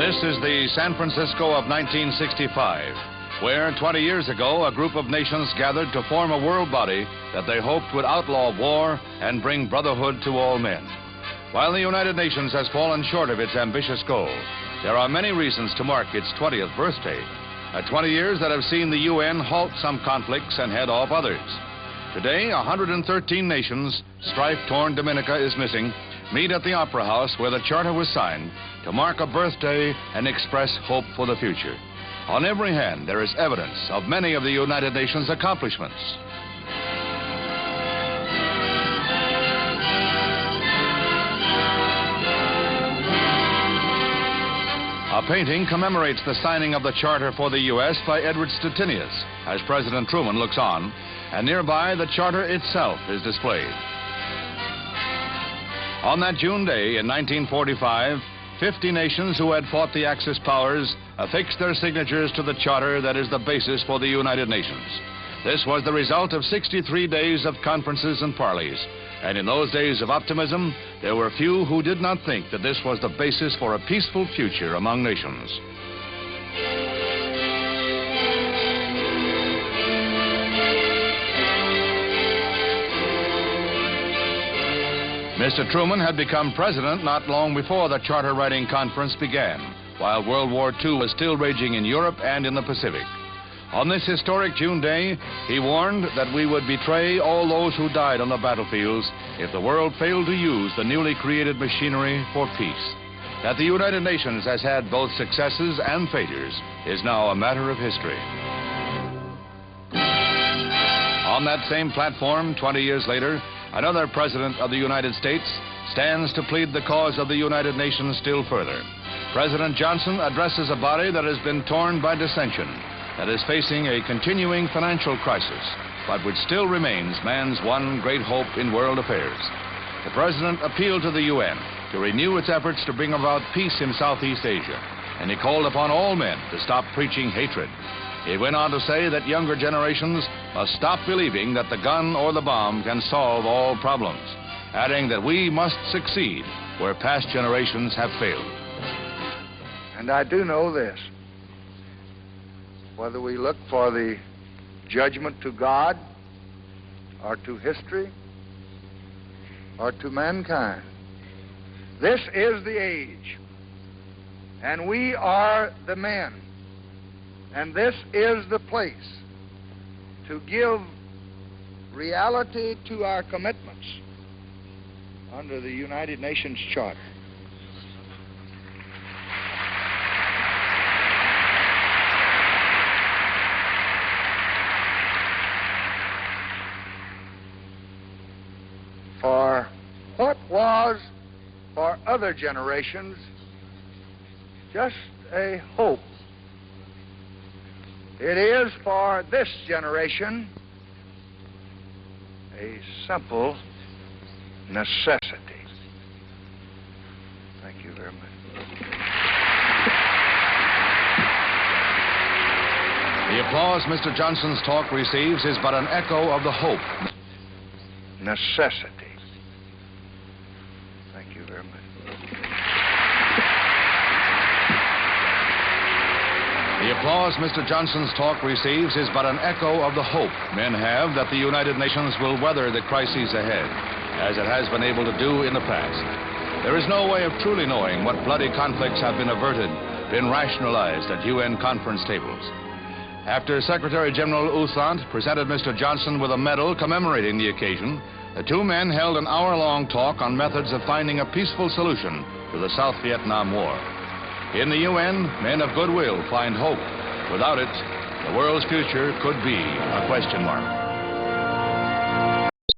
This is the San Francisco of 1965, where 20 years ago a group of nations gathered to form a world body that they hoped would outlaw war and bring brotherhood to all men. While the United Nations has fallen short of its ambitious goal, there are many reasons to mark its 20th birthday. 20 years that have seen the UN halt some conflicts and head off others. Today, 113 nations, strife-torn Dominica is missing, meet at the Opera House where the Charter was signed to mark a birthday and express hope for the future. On every hand, there is evidence of many of the United Nations' accomplishments. A painting commemorates the signing of the Charter for the U.S. by Edward Stettinius as President Truman looks on, and nearby the Charter itself is displayed. On that June day in 1945, 50 nations who had fought the Axis powers affixed their signatures to the Charter that is the basis for the United Nations. This was the result of 63 days of conferences and parleys. And in those days of optimism, there were few who did not think that this was the basis for a peaceful future among nations. Mr. Truman had become president not long before the Charter Writing Conference began, while World War II was still raging in Europe and in the Pacific. On this historic June day, he warned that we would betray all those who died on the battlefields if the world failed to use the newly created machinery for peace. That the United Nations has had both successes and failures is now a matter of history. On that same platform, 20 years later, another president of the United States stands to plead the cause of the United Nations still further. President Johnson addresses a body that has been torn by dissension, that is facing a continuing financial crisis, but which still remains man's one great hope in world affairs. The president appealed to the UN to renew its efforts to bring about peace in Southeast Asia, and he called upon all men to stop preaching hatred. He went on to say that younger generations must stop believing that the gun or the bomb can solve all problems, adding that we must succeed where past generations have failed. And I do know this. Whether we look for the judgment to God or to history or to mankind, this is the age, and we are the men, and this is the place to give reality to our commitments under the United Nations Charter. For what was for other generations just a hope, it is for this generation a simple necessity. Thank you very much. The applause Mr. Johnson's talk receives is but an echo of the hope. Necessity. Thank you very much. The applause Mr. Johnson's talk receives is but an echo of the hope men have that the United Nations will weather the crises ahead, as it has been able to do in the past. There is no way of truly knowing what bloody conflicts have been averted, been rationalized at UN conference tables. After Secretary General Thant presented Mr. Johnson with a medal commemorating the occasion, the two men held an hour-long talk on methods of finding a peaceful solution to the South Vietnam War. In the UN, men of goodwill find hope. Without it, the world's future could be a question mark.